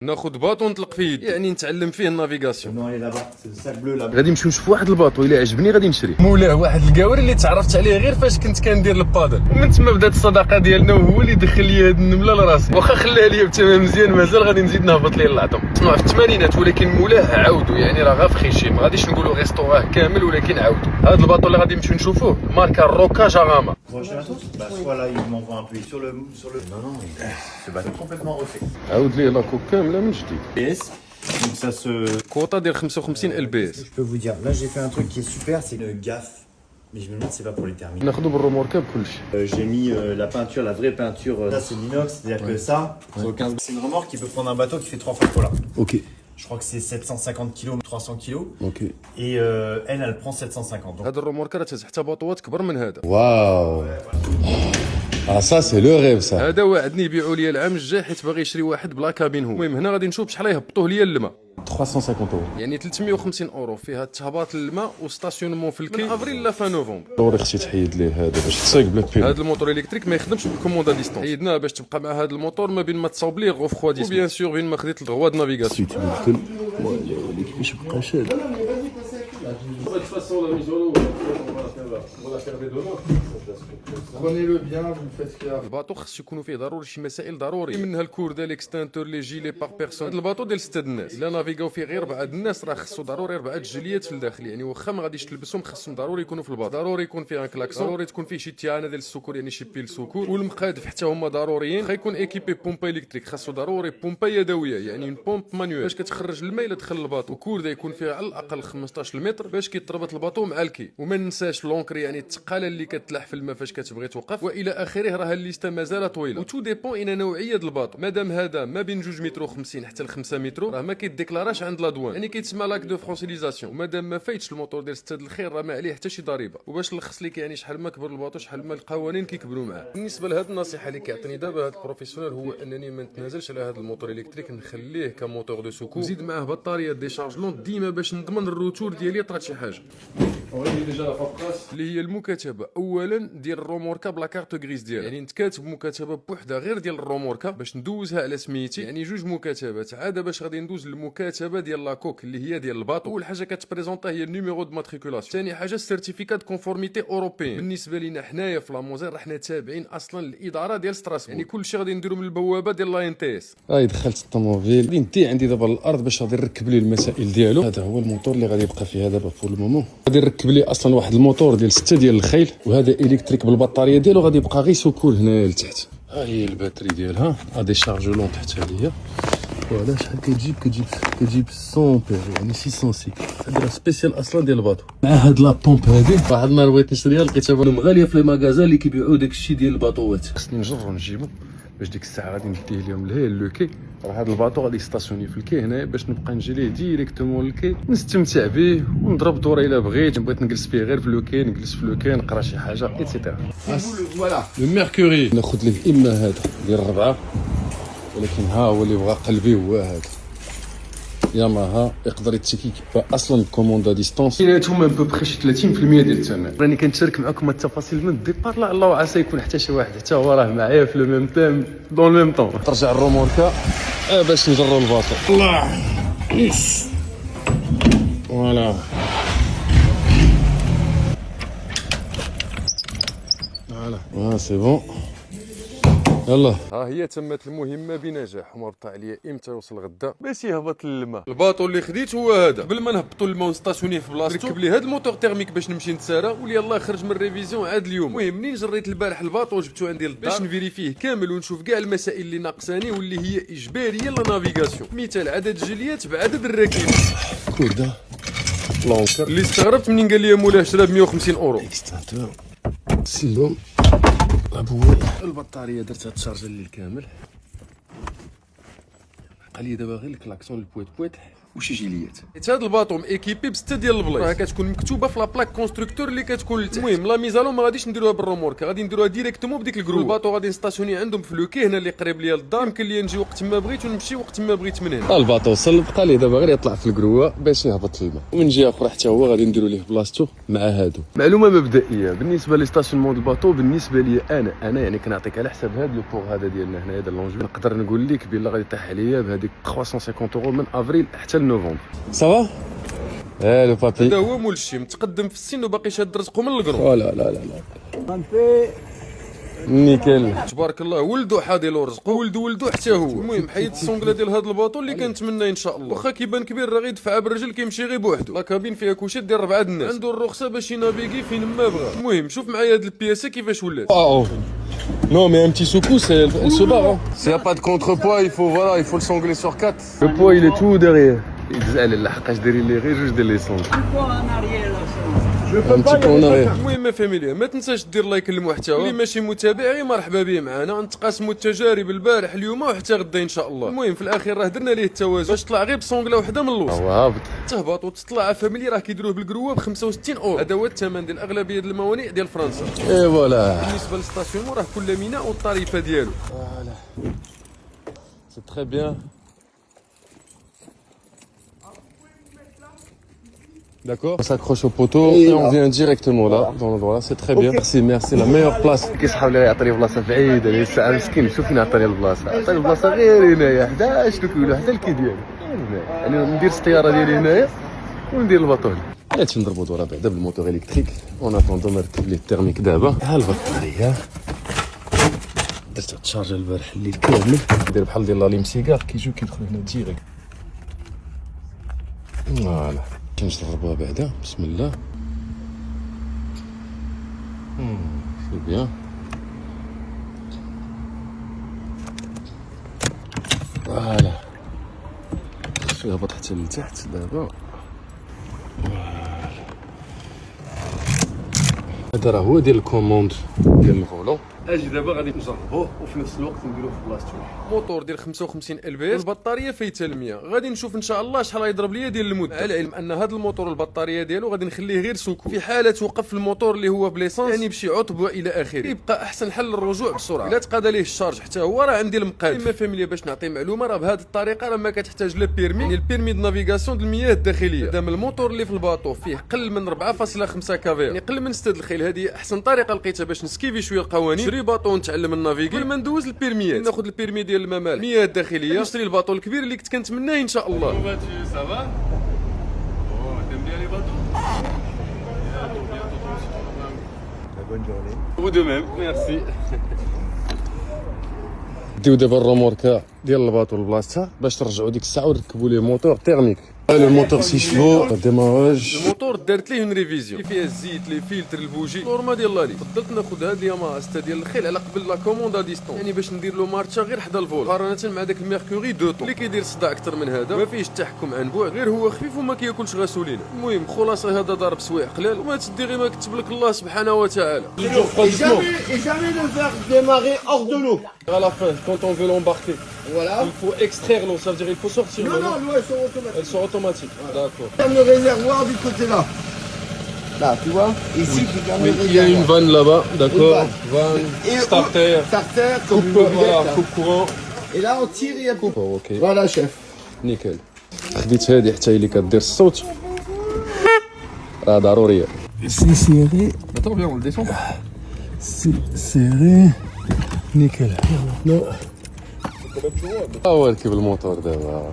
ناخذ باطو نطلق فيه يعني نتعلم فيه النافيغاسيون. Non, elle est là-bas, c'est le sac bleu là-bas. غادي نمشيو نشوفوا واحد الباطو الا عجبني غادي نشري. مولاه واحد القاوري اللي تعرفت عليه غير فاش كنت كندير البادل، ومن تما بدات الصداقه ديالنا وهو اللي دخل لي هاد النمله لراسي. واخا خلاها لي بثمن مزيان مازال غادي نزيد نهبط ليه العظم. في الثمانينات ولكن مولاه عاودوا يعني راه غا في خيشي، ما غاديش نقولوا ريستوراه كامل ولكن عاودوا. هاد الباطو اللي غادي نمشيو نشوفوه ماركه روكا جاغاما. Soit là, il m'envoie un peu sur le. Non, non, ce bateau complètement refait. عاود ليه لاكوك كامله من جديد. PS, donc ça se. كوطه ديال 55 ال بي اس. Je peux vous dire, là j'ai fait un truc qui est super, c'est une gaffe. Mais je me demande si c'est pas pour les thermiques. ناخذو بالروموركا بكلشي. J'ai mis la peinture, la vraie peinture. Ça c'est l'inox, c'est-à-dire que ça, c'est une remorque qui peut prendre un bateau qui fait 3 fois le poids là. Ok. Je crois que c'est 750 kg, 300 kg. Ok. Et elle prend 750. Donc... هاد الروموركا راه تهز حتى باطوات كبر من هذا. واو ça c'est le rêve ça. هذا وعدني يبيعوا لي العام الجاي حيت باغي يشري واحد بلا كابين هو. المهم هنا غادي نشوف شحال يهبطوه ليا الماء. 350 euros. يعني 350 اورو فيها تهباط الماء وستاسيونمون في الكي من افريل لا فان نوفمبر. ضروري خصني تحيد ليه هذا باش تسايق بلا بيل. هذا الموتور الكتريك ما يخدمش بالكوموندا ديستونس. حيدناه باش تبقى مع هذا الموتور ما بين ما تصاوب ليه غو فخوا وبيان سور بين ما خديت الغوا د نافيغاسيون. تبدل ولا كيفاش بقى شاد. Prenez-le bien, vous le faites fier. الباطو خص يكونوا فيه ضروري شي مسائل ضروري منها الكوردا ليكستانتور لي جيلي باغ بيرسون. هذا الباطو ديال 6 الناس الا نافيغاو فيه غير 4 الناس راه خصو ضروري 4 جليات في الداخل، يعني واخا ما غاديش تلبسهم خصهم ضروري يكونوا في الباطو. ضروري يكون فيه ان كلاكسون، ضروري تكون فيه شي تيانه ديال السكور يعني شي بيل سكور، والمقادف حتى هما ضروريين. خا يكون ايكيبي بومبا الكتريك، خاصو ضروري بومبا يدويه يعني اون بومب مانيوال باش كتخرج الماء الا دخل الباطو. وكوردا يكون فيها على الاقل 15 متر باش كيتربط الباطو مع الكي. وما ننساش لونكر يعني الثقاله اللي كتلاح في الماء فاش كتبغي توقف والى اخره. راه الليسته مازال طويله وتو ديبون ان نوعيه الباطو. مادام هذا ما بين 2 متر و50 حتى ل 5 متر راه ما كيديكلاراش عند لادوان، يعني كيتسمى لاك دو فرونسيليزاسيون. ومادام ما فايتش الموتور ديال 6 الخير راه ما عليه حتى شي ضريبه. وباش نلخص لك يعني شحال ما كبر الباطو شحال ما القوانين كيكبروا معاه. بالنسبه لهذه النصيحه اللي كيعطيني دابا هذا البروفيسيونيل هو انني ما نتنازلش على هذا الموتور الكتريك، نخليه كموتور دو سوكو، نزيد معاه بطاريه ديشارجمون ديما باش نضمن الروتور ديالي طرات شي حاجه. اللي هي المكاتبه اولا ديال الروموركا بلا كارت غريس ديالها، يعني نتكاتب مكاتبه بوحده غير ديال الروموركا باش ندوزها على سميتي، يعني 2 مكاتبات. عاد باش غادي ندوز المكاتبه ديال لاكوك اللي هي ديال الباطو. اول حاجه كتبريزونطا هي النيميرو دو ماتريكولاسيون، ثاني حاجه سيرتيفيكات كونفورميتي اوروبيين. بالنسبه لينا حنايا في لاموزير حنا تابعين اصلا الاداره ديال ستراسبور، يعني كلشي غادي نديرو من البوابه ديال لا ان تي اس. هاي دخلت الطوموبيل غادي ندي عندي دابا الارض باش غادي نركب ليه المسائل ديالو. هذا هو الموتور اللي غادي يبقى فيه دابا فور المومون. غادي نركب ليه اصلا واحد الموتور ديال 6 ديال الخيل، وهذا الكتريك بالبطاريه ديالو غادي يبقى غير سكور هنايا لتحت. ها هي الباتري ديالها غادي شارجولون تحتها ليا. فوالا شحال كتجيب 100 امبير يعني 600 سيكل. هذا سبيسيال اصلا ديال الباطو مع هاد لا بومب هادي. واحد النهار بغيت نشريها لقيتها غاليه في لي ماغازان اللي كيبيعوا داك الشيء ديال الباطوات. خصني نجرو نجيبو باش ديك الساعه غادي نديه لهم لهي لوكي. راه هذا الباطو غادي يستاسيوني في الكي هنا باش نبقى نجي ليه ديريكتومون للكي نستمتع به ونضرب دوره الا بغيت. بغيت نجلس فيه غير في لوكي، نجلس في لوكي نقرا شي حاجه ايتترا. Voilà. لو ميركوري ناخذ ليه اما هذا ديال 4 ولكن ها هو اللي بغى قلبي هو هذا ياماها. يقدر يتكيك اصلا كوموندا ديستونس. كايناتهم ان بوبخي شي 30% ديال الثمن. راني كنشارك معكم التفاصيل من الديبار. لا الله عسى يكون حتى شي واحد حتى هو راه معايا في لو ميم تيم دون لو ميم طون. ترجع الروموركا باش نجرو الباطو. الله يس فوالا فوالا سي بون. يلا ها هي تمت المهمه بنجاح. وما بقى عليا امتى يوصل غدا باش يهبط للماء. الباطو اللي خديت هو هذا. قبل ما نهبطوا للماء ونستاسيونيه في بلاصتو ركب لي هذا الموتور تيرميك باش نمشي نتسارى واللي يلاه خرج من الريفيزيون عاد اليوم. المهم منين جريت البارح الباطو وجبتو عندي للدار باش نفيريفيه كامل ونشوف كاع المسائل اللي ناقصاني واللي هي اجباريه لا نافيغاسيون. مثال عدد الجليات بعدد الراكبين. كودا لونكر اللي استغربت منين قال لي مولاه شرا ب 150 اورو. اكستانتور سلوم ابوي. البطاريه درتها تشارجا الليل كامل. بقى لي دابا غير الكلاكسون البويت بويت وشي جيليات. حيت هذا الباطو ميكيبي بستة ديال البلايص راه كتكون مكتوبه في لابلاك كونستركتور اللي كتكون لتحت. المهم لا ميزالون ما غاديش نديروها بالرومورك، غادي نديروها ديريكتومون بديك الكرو. الباطو غادي نستاسيوني عندهم في لوكي هنا اللي قريب ليا للدار، يمكن لي نجي وقت ما بغيت ونمشي وقت ما بغيت من هنا. الباطو وصل، بقى ليه دابا غير يطلع في الكروه باش يهبط للماء، ومن جهه اخرى حتى هو غادي نديرو ليه بلاصتو مع هادو. معلومه مبدئيه بالنسبه لستاسيونمون الباطو، بالنسبه لي انا يعني كنعطيك على حساب هذا لو بور هذا ديالنا هنايا ديال لونجو، نقدر نقول لك بلا غادي يطيح عليا بهذيك 350 اورو من افريل حتى لنوفمبر. صافا لو بابي هذا هو مول الشي متقدم في السن وباقي شاد رزقو من القرون. لا لا لا لا نيكل تبارك الله، ولدو حاضي رزقو، ولدو حتى هو. المهم حيد السونغلا ديال هذا الباطو اللي كنتمنى ان شاء الله، واخا كيبان كبير راه غيدفع بالرجل كيمشي غير بوحدو. لا كابين فيها كوشات ديال 4 الناس، عنده الرخصه باش ينافيغي فين ما بغا. المهم شوف معايا هاد البياسه كيفاش ولات. Non mais un petit secousse, elle se barre. S'il n'y a pas de contrepoids, il faut le sangler sur 4. Le poids il est tout derrière. يجزال الحقاش دايرين لي غير جوج ديال لي سونغ. Un petit peu en arrière. المهم فاميليا ما تنساش دير لايك للمحتوى، اللي ماشي متابع غير مرحبا به معنا، نتقاسموا التجارب البارح اليوم وحتى غدا ان شاء الله. المهم في الاخير راه درنا ليه التوازن باش طلع غير بسونغله وحده من الوسط. هابط تهبط وتطلع فاميلي راه كيديروه بالكروه ب 65 اورو، هذا هو الثمن ديال اغلبيه ديال الموانئ ديال فرنسا. اي فوالا. بالنسبه للستاسيون راه كل ميناء والطريفه ديالو. Voilà. C'est très bien. D'accord. On s'accroche au poteau et on vient directement là, dans l'endroit là, c'est très bien. Merci, la meilleure place. كيسحب لي يعطيني بلاصه بعيده، لي الساعه مسكين شوف فين عطاني البلاصه، عطاني البلاصه غير هنايا 11 كيلو حتى الكي ديالي، يعني ندير السياره ديالي هنايا وندير الباطو هنا. غادي نضربوا دورة بعدا بالموتور الكتريك، اون اتوندو نركب ليه التيرميك دابا. ها البطاريه درت التشارجر البارح الليل كامل، ندير بحال ديال لاليم سيكار كيجيو كيدخلوا هنا ديريكت. فوالا كنجربوها بعدا، بسم الله. سي بيان. فوالا خصو يهبط حتى لتحت دابا. هذا راه هو ديال الكوموند ديال الفولون. اجي دابا غادي نجربوه وفي نفس الوقت نديروه في بلاصتو. موتور ديال 55 البي البطاريه فايته ال 100. غادي نشوف ان شاء الله شحال غيضرب ليا ديال المده، على العلم ان هذا الموتور البطاريه ديالو غادي نخليه غير سوكو في حاله وقف الموتور اللي هو بليسانس، يعني بشي عطب والى اخره، يبقى احسن حل للرجوع بسرعه. الا تقاد ليه الشارج حتى هو راه عندي المقاد. اما فاميليا باش نعطي معلومه، راه بهذه الطريقه راه ما كتحتاج لا بيرمي، يعني البيرمي دو نافيغاسيون ديال المياه الداخليه. دام الموتور اللي في الباطو فيه قل من 4.5 كافير، يعني قل من 6 الخيل، هذه احسن طريقه لقيتها باش نسكيفي شويه القوانين. نشري باطو ونتعلم النافيغي قبل ما ندوز البيرميات. ناخذ البيرمي ديال الممال المياه الداخليه، نشري الباطو الكبير اللي كنت كنتمناه ان شاء الله. ديو دابا الروموركا ديال الباطو لبلاصتها باش ترجعوا ديك الساعه وركبوا ليه موتور تيرميك. لو موتور 6 شفو ديماراج. الموتور دارت ليه اون ريفيزيون اللي فيها الزيت لي فيلتر البوجي نورمال ديال لالي. فضلت ناخذ هاد الياماها 6 ديال الخيل على قبل لا كوموند ا ديستونس، يعني باش ندير له مارشا غير حدا الفول، مقارنه مع داك الميركوري 2 طون اللي كيدير صداع اكثر من هذا، ما فيهش التحكم عن بعد، غير هو خفيف وما كياكلش غاسولينا. المهم خلاصه هذا ضارب سوايع قلال، وما تدي غير ما كتب لك الله سبحانه وتعالى. Et jamais le faire démarrer hors de l'eau. À la fin, quand on veut l'embarquer, Voilà. il faut extraire l'eau, ça veut dire il faut sortir Non, l'eau. non, l'eau, elles sont automatiques. Elles sont automatiques. D'accord. Ferme le réservoir du côté là. Là, tu vois. Ici, tu fermes le Il y a une réservoir. vanne là-bas, d'accord. Une Vanne, Et starter, starter, comme coupe, une voilà, mobilette. coupe courant. Et là, on tire et il y a coupe. Oh, ok, Voilà, chef. نيكل. خديت هذه حتى هي اللي كدير الصوت، راه ضروريه. C'est serré. Attends, viens, on le descend. C'est serré. Nickel. Non. هو ركب الموتور دابا.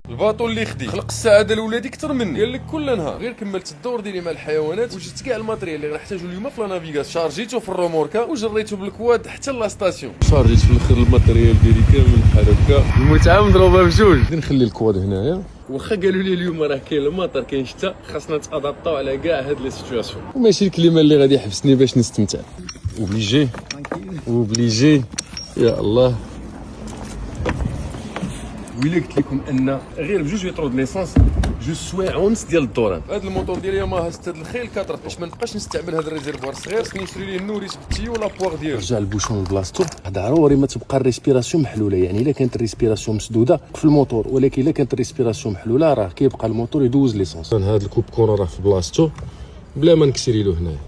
الباطو اللي خدي خلق السعاده لولادي اكثر مني، قال لك كل نهار غير كملت الدور ديالي مع الحيوانات وجبت كاع الماتريال اللي غنحتاجو اليوم في لا نافيغاسيون، شارجيتو في الروموركا وجريتو بالكواد حتى لا ستاسيون. شارجيت في الاخر الماتريال ديالي كامل بحال هكا، المتعه مضروبه بجوج. غادي نخلي الكواد هنايا، واخا قالوا لي اليوم راه كاين المطر كاين الشتا، خاصنا نتادابطاو على كاع هاد لي سيتوياسيون، وماشي الكلمه اللي غادي يحبسني باش نستمتع. اوبليجي يا الله. ويلا قلت لكم ان غير بجوج لترو د ليسانس جوج سوايع ونص ديال الدوران. هذا الموتور ديال ياماها 6 الخيل 4 باش ما نبقاش نستعمل هذا الريزيرفوار الصغير، خصني نشري ليه النوريس بالتيو ولا بواغ ديالو. رجع البوشون لبلاصتو، ضروري ما تبقى الريسبيراسيون محلوله، يعني الا كانت الريسبيراسيون مسدوده في الموتور، ولكن الا كانت الريسبيراسيون محلوله راه كيبقى الموتور يدوز ليسونس. هذا الكوب كون راه في بلاصتو بلا ما نكسري له هنايا،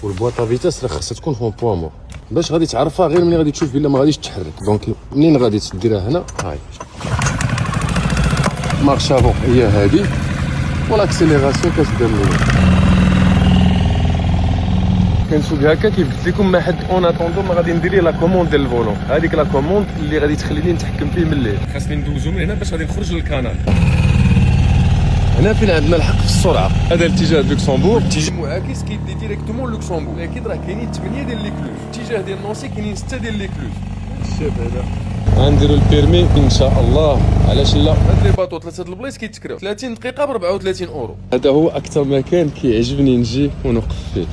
والبواطا فيتاس راه خاصها تكون فون بوا مور باش غادي تعرفها غير ملي غادي تشوف بلا ما غاديش تحرك. دونك منين غادي تديرها هنا هاي مارش افون هي هادي، والاكسيليراسيون كتبدا من هنا. كنسوق هكا كيف قلت لكم ما حد اون اتوندو ما غادي ندير ليه لا كوموند ديال الفولون، هذيك لا كوموند اللي غادي تخليني نتحكم فيه من الليل. خاصني ندوزو من هنا باش غادي نخرج للكانال. هنا فين عندنا الحق في السرعه، هذا الاتجاه لوكسمبورغ، الاتجاه المعاكس كيدي ديريكتومون لوكسمبورغ، لكن راه كاينين 8 ديال لي كلوز، الاتجاه ديال نونسي كاينين 6 ديال لي كلوز. الشاب هذا غنديرو البيرمي ان شاء الله، علاش لا. هاد لي باطو 3 البلايص كيتكراو 30 دقيقه ب 34 اورو. هذا هو اكثر مكان كيعجبني نجي ونوقف فيه.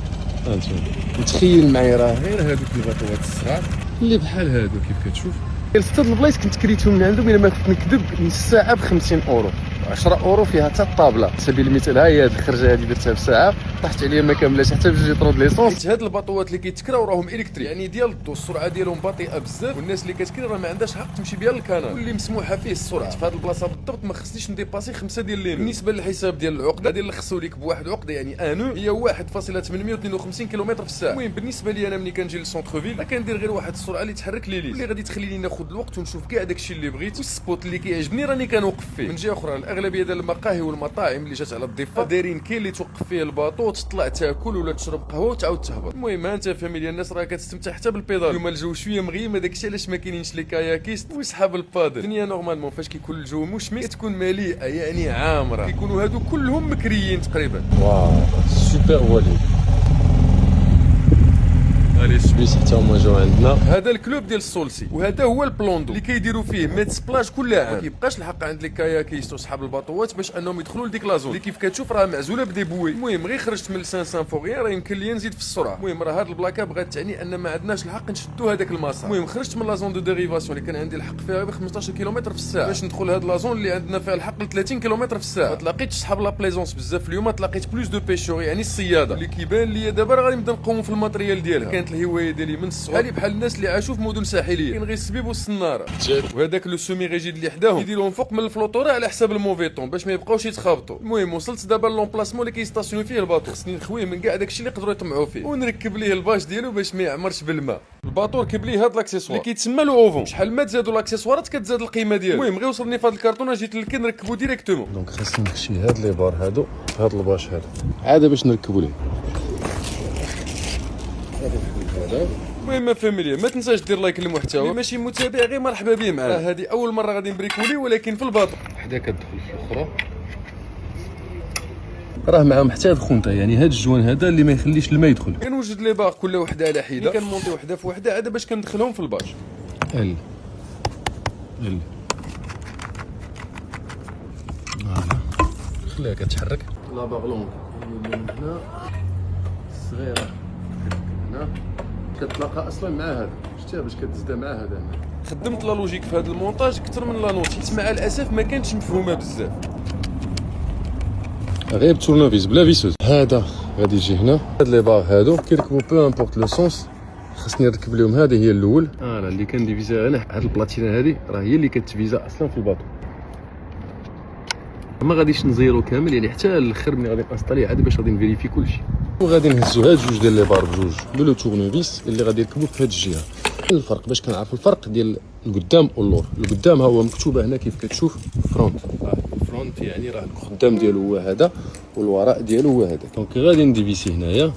هانتوما متخيل معايا راه غير هذوك الباطوات الصغار اللي بحال هادو كيف كتشوف ديال 6 البلايص كنت كريتهم من عندهم، الا ما كنت نكذب نص ساعه ب 50 اورو، 10 اورو فيها حتى الطابله. على سبيل المثال ها هي هذه الخرجه هذه درتها بساعه طاحت عليا ما كاملاش حتى بجوج لتر د ليسونس. هاد الباطوات اللي كيتكراو راهم الكتريك، يعني ديال الضو، السرعه ديالهم بطيئه بزاف، والناس اللي كتكري راه ما عندهاش حق تمشي بها للكانال، واللي مسموحه فيه السرعه. في هاد البلاصه بالضبط ما خصنيش نديباسي 5 ديال لين. بالنسبه للحساب ديال العقده ديال لخصوا لك بواحد عقده يعني انو هي 1.852 كيلومتر في الساعه. المهم بالنسبه لي انا ملي كنجي للسونتر فيل كندير غير واحد السرعه اللي تحرك لي اللي غادي تخليني ناخذ الوقت ونشوف كاع داكشي اللي بغيت، والسبوت اللي كيعجبني راني كنوقف فيه. من جهه اخرى الاغلبيه ديال المقاهي والمطاعم اللي جات على الضفه دايرين كاين اللي توقف فيه الباطو تطلع تاكل ولا تشرب قهوه وتعاود تهبط. المهم انت فاميليا الناس راه كتستمتع حتى بالبيدال. اليوم الجو شويه مغيم، هذاكشي علاش ما كاينينش لي كاياكيست وصحاب البادل. الدنيا نورمالمون فاش كيكون الجو مشمس كتكون مليئه يعني عامره، كيكونوا هادو كلهم مكريين تقريبا. واو سوبر وليد. علي السويس حتى هما جاو عندنا. هذا الكلوب ديال السولسي، وهذا هو البلوندو اللي كيديروا فيه ميت بلاج كل عام. ما كيبقاش الحق عند لي كاياكيست وصحاب الباطوات باش انهم يدخلوا لديك لازون اللي كيف كتشوف راه معزوله بدي بوي. المهم غير خرجت من 500 فوغيا راه يمكن لي نزيد في السرعه. المهم راه هاد البلاكه بغات تعني ان ما عندناش الحق نشدوا هذاك المسار. المهم خرجت من لازون دو ديريفاسيون اللي كان عندي الحق فيها ب 15 كيلومتر في الساعه باش ندخل هاد لازون اللي عندنا فيها الحق ل 30 كيلومتر في الساعه. ما تلاقيتش صحاب لا بليزونس بزاف اليوم، تلاقيت بلوس دو بيشور يعني الصياده اللي كيبان لي دابا راه غادي نبدا نقوم في الماتريال ديالها. كانت الهوايه ديالي من الصغر بحال الناس اللي عاشوا في مدن ساحليه، كاين غير السبيب والصناره. وهذاك لو سومي ريجيد اللي حداهم يديروهم فوق من الفلوطوره على حساب الموفيتون باش ما يبقاوش يتخابطوا. المهم وصلت دابا لومبلاسمون اللي كيستاسيوني فيه الباطو، خصني نخويه من كاع داكشي اللي يقدروا يطمعوا فيه ونركب ليه الباش ديالو باش ما يعمرش بالماء. الباطو ركب ليه هاد لاكسيسوار اللي كيتسمى لو اوفون، شحال ما تزادوا لاكسيسوارات كتزاد القيمه ديالو. المهم غير وصلني في هاد الكرتونه جيت للكي نركبو ديريكتومون. دونك خاصني نخشي هاد لي بار هادو هاد الباش هذا عاده باش نركبوا ليه. المهم فاميليا ما تنساش دير لايك للمحتوى، ماشي متابع غير مرحبا به معنا. هذه اول مره غادي نبريكولي ولكن في الباطو حدا كتدخل في الاخرى راه معاهم حتى هاد خونته، يعني هاد الجوان هذا اللي ما يخليش الماء يدخل. كنوجد لي باغ كل وحده على حده، كنمونطي وحده في وحده عاد باش كندخلهم في الباش. ال خليها كتحرك لا باغ لونغ من هنا صغيره هنا كتلاقى اصلا مع هذا، شفتها باش كتزدا مع هذا. خدمت لا لوجيك في هذا المونتاج اكثر من لا نوت، مع الاسف ما كانتش مفهومه بزاف. غير بتورنافيس بلا فيسوز. هذا غادي يجي هنا، هاد لي بار هادو كيركبوا بو امبورط لو سونس، خاصني نركب لهم هذه هي الاول. راه اللي كان ديفيزا هنا هاد البلاتينا هذه راه هي اللي كتفيزا اصلا في الباطو. ما غاديش نزيرو كامل يعني حتى الاخر ملي غادي نانستالي عاد باش غادي نفيريفي كلشي. وغادي نهزو هاد جوج ديال لي بار بجوج بلو تورنافيس اللي غادي يركبوا في هاد الجهه. الفرق باش كنعرفوا الفرق ديال القدام واللور. القدام ها هو مكتوبه هنا كيف كتشوف فرونت، الفرونت يعني راه القدام ديالو هو هذا والوراء ديالو هو هذا. دونك غادي نديفيسي هنايا.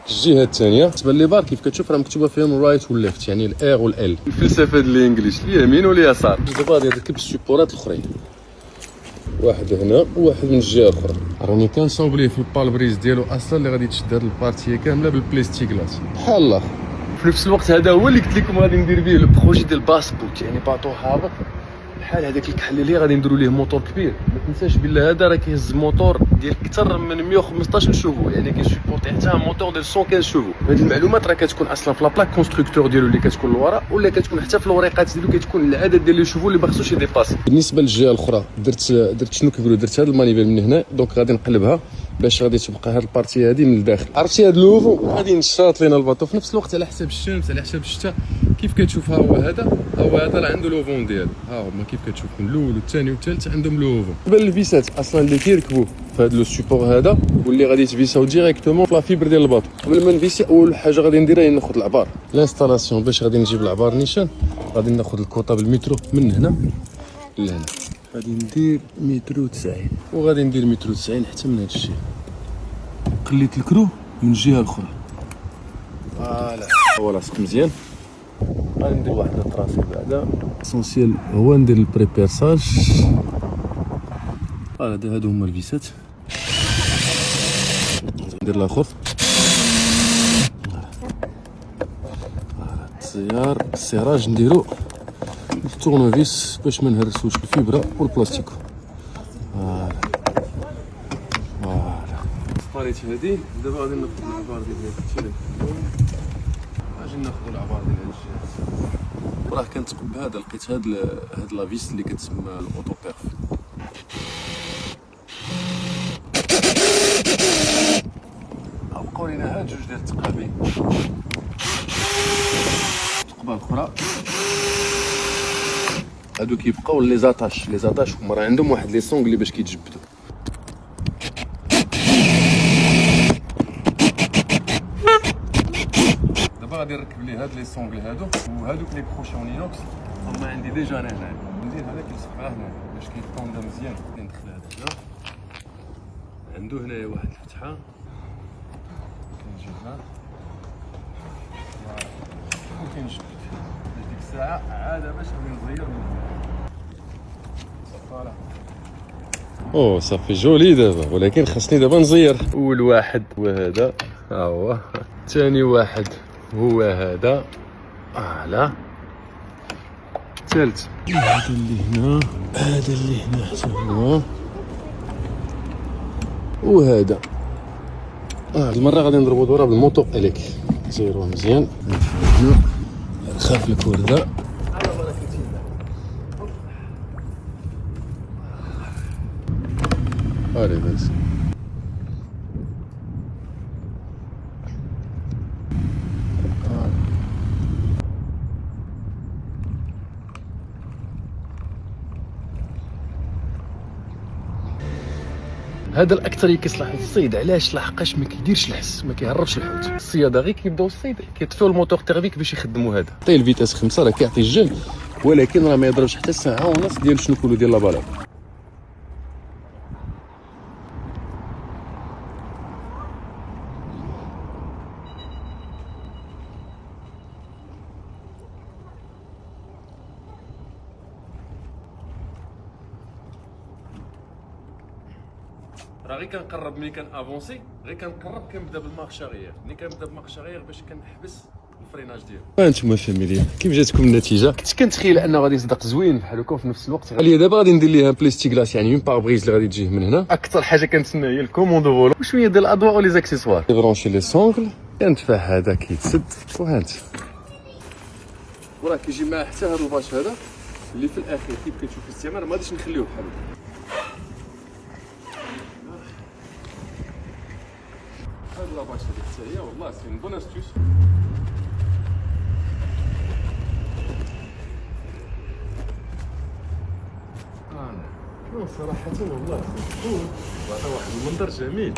الجهه الثانيه بالنسبه لي بار كيف كتشوف راه مكتوبه فيهم رايت والليفت، يعني الار والال. الفلسفه ديال الانجليش اليمين واليسار. دابا غادي نركب السيبورات الاخرين، واحد هنا وواحد من الجهه الاخرى. راني كنصوب ليه في البالبريز ديالو اصلا اللي غادي تشد هاد البارتيه كامله بالبلاستيك لاس بحال الله. في نفس الوقت هذا هو اللي قلت لكم غادي ندير به البروجي ديال باسبوت، يعني باطو هابط بحال هذاك الكحل اللي غادي نديروا ليه موتور كبير. ما تنساش بلي هذا راه كيهز موتور ديال اكثر من 115 شوفو، يعني كيسيبورتي حتى موتور ديال 115 شوفو. هذه المعلومات راه كتكون اصلا في لابلاك كونستركتور ديالو اللي كتكون للوراء، ولا كتكون حتى في الوريقات ديالو كتكون العدد ديال لي شوفو اللي ما خصوش يديباسي. بالنسبه للجهه الاخرى درت شنو كيقولوا، درت هذا المانيفيل من هنا، دونك غادي نقلبها باش غادي تبقى هذه البارتي هذه من الداخل. عرفتي هذا اللوفو غادي نشاط لينا الباطو في نفس الوقت على حساب الشمس على حساب الشتاء. كيف كتشوف ها هو هذا راه عنده لوفون ديالو، ها هما كيف كتشوفوا الاول والثاني والثالث عندهم لوفون. بالنسبه للفيسات اصلا اللي كيركبوا في هذا لو سيبور هذا واللي غادي تفيساو ديريكتومون في لا فيبر ديال الباطو. قبل ما نفيسي اول حاجه غادي نديرها هي ناخذ العبار لانستالاسيون. باش غادي نجيب العبار نيشان غادي ناخذ الكوطه بالمترو من هنا لهنا، غادي ندير مترو 90 وغادي ندير مترو 90 حتى من هذا الشيء. قليت الكرو من الجهه الاخرى فوالا هو لاصق مزيان. غادي ندير واحد الطرافي بعدا اسونسيال هو ندير البريبيرساج. هذا هادو هما الفيسات. ندير الاخر السيراج نديرو التورنوفيس باش ما نهرسوش الفيبرا والبلاستيكو. فوالا صفاريت هادي. دابا غادي ناخذ العبار ديال هاد الشيء، غادي ناخذ العبار ديال هاد الجهه. راه كانت بهذا لقيت هاد لافيس اللي كتسمى الاوتو بيرف. بقاو لينا هاد جوج ديال التقابي. التقبه الاخرى هادو كيبقاو لي زاتاش هما راه عندهم واحد لي سونغ اللي باش كيتجبدوا. دابا غادي نركب ليه هاد لي سونغ هادو وهادوك لي كروشون اينوكس هما عندي ديجا انا هنا. ندير هذا كيلصق هنا باش كيطوندا مزيان. ندخل هذا هنا عنده هنايا واحد الفتحه كنجيبها وكنجبد ديك الساعه عاد باش غادي نزير من هنا. صافي او صافي جولي دابا، ولكن خاصني دابا نزير. اول واحد هو هذا ها هو، ثاني واحد هو هذا لا، ثالث هذا اللي هنا، هذا اللي هنا حتى هو، وهذا المره غادي نضربو دوره بالموتور اليك. نزيروه مزيان هنا نخاف الكورده. هاري بس هذا الاكثر كيصلح للصيد. علاش؟ لحقاش ما كيديرش الحس، ما كيهربش الحوت. الصياده غير كيبداو الصيد كيطفيو الموتور تيرميك باش يخدموا هذا. عطيه الفيتاس 5 راه كيعطي الجهد، ولكن راه ما يضربش حتى ساعه ونص ديال شنو كولو ديال لابالاب. راه غير كنقرب ملي كان افونسي، غير كنقرب كنبدا بالمارش اغيير. ملي كنبدا بالمارش اغيير باش كنحبس الفريناج ديالو. انتم فاميليا كيف جاتكم النتيجه؟ كنت كنتخيل انه غادي يصدق زوين بحال هكا، وفي نفس الوقت غادي دابا غادي ندير ليها بلاستيك غلاس، يعني اون باربريز اللي غادي تجيه من هنا. اكثر حاجه كنتسنى هي الكوموندو فولو وشويه ديال الاضواء ولي زاكسيسوار. برونشي لي سونغل كنتفاه هذا كيتسد وهانت، وراه كيجي معاه حتى هذا الباش هذا اللي في الاخير كيف كتشوف في الاستعمال. ما غاديش نخليوه بحال هكا. هاد لاباش هاديك حتى هي والله سي بون استوس. صراحة والله هذا واحد المنظر جميل.